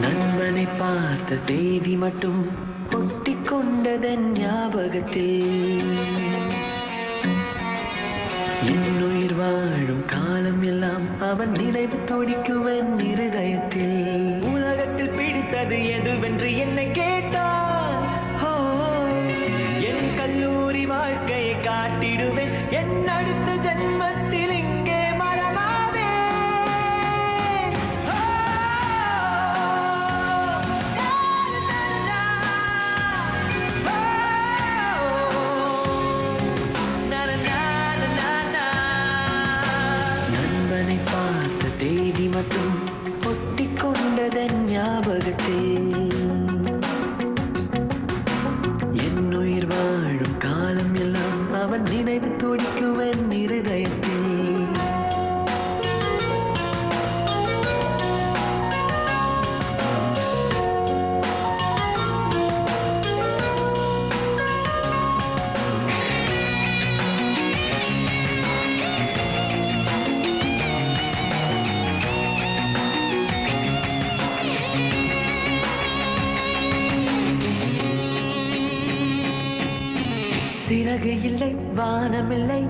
நண்பனை பார்த்த தேதி மட்டும் ஒட்டிக் கொண்டதன் ஞாபகத்தில் என்னுயிர் வாழும் காலம் எல்லாம் அவன் நினைவு துடிக்குவன் இருதயத்தில். உலகத்தில் பிடித்தது எதுவென்று என்னை கேட்டான். என் கல்லூரி வாழ்க்கையை காட்டிடுவேன். என் அடுத்த ஜென்மத்தில் இங்கே மரமாவே. நண்பனை பார்த்த தேதி மட்டும் ஒட்டிக் கொண்டதன் ஞாபகத்தில் என்னுயிர் வாழும் காலம் எல்லாம் அவன் நினைவு துடிக்குவன் இருதயத்தில். சிறகு இல்லை, வானமில்லை,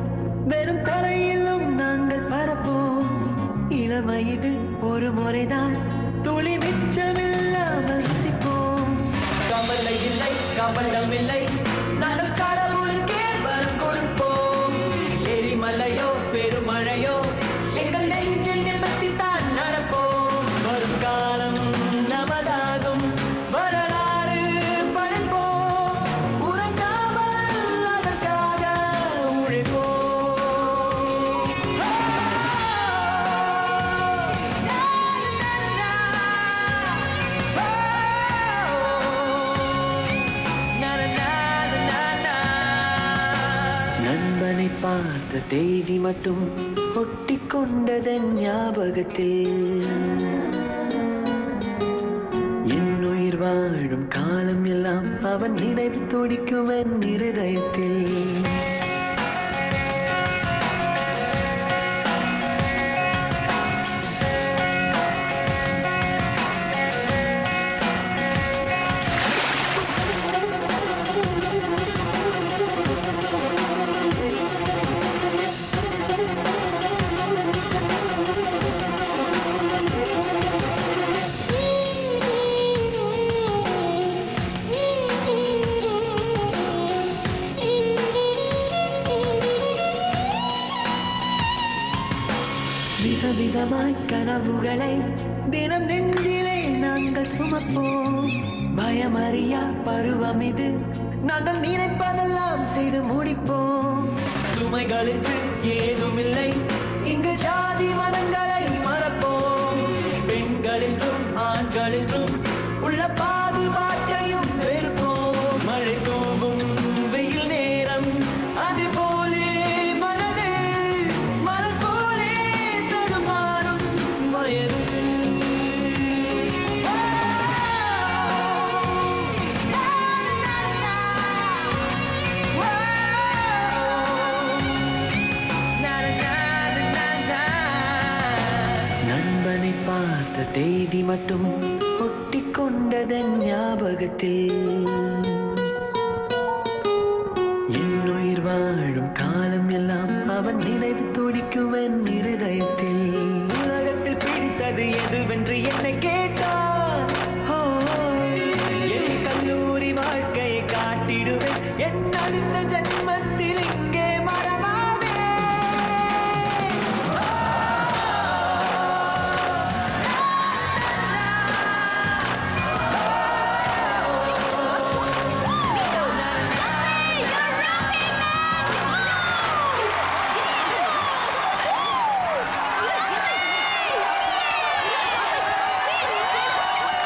வெறும் தரையிலும் நாங்கள் பரப்போம். இளமை இது ஒரு முறைதான், துளி மிச்சமில்லாமல் ருசிப்போம். கவலை இல்லை, கவலமில்லை, நாங்கள் கடவுளுக்கே வரம் கொடுப்போம். எரிமலையோ பெருமழையோ எங்கள் நெஞ்சில் நிமித்தித்தான் நடப்போம். வரும் காலம் நமதாகும், வரலாறு படைப்போம். உறங்காமல் அதற்காக உழைப்போம். நண்பனை பார்த்த தேதி மட்டும் ஒட்டிக் கொண்டதன் ஞாபகத்தில் என்னுயிர் வாழும் காலம் எல்லாம் அவன் நினைவு துடிக்குவன் இருதயத்தில். விதவிதமாய் கனவுகளை தினம் நெஞ்சிலே நாங்கள் சுமப்போம். பயமறியா பருவம் இது, நாங்கள் நினைப்பதெல்லாம் செய்து முடிப்போம். சுமைகளுக்கு ஏதுமில்லை, இங்கு ஜாதி மதங்களை மறப்போம். பெண்களிலும் ஆண்களிலும் உள்ள பாதுபாட்டையும் வெறுப்போம். மழை தூவும் வெயில் நேரம் அது போலே மனது மலர் போலே தடுமாறும் வயது. நண்பனை பார்த்த தேதி மட்டும் ஒட்டிக் கொண்டதன் ஞாபகத்தில் என்னுயிர் வாழும் காலம் எல்லாம் அவன் நினைவு துடிக்குவன் இருதயத்தில். உலகத்தில் பிடித்தது எதுவென்று என்னை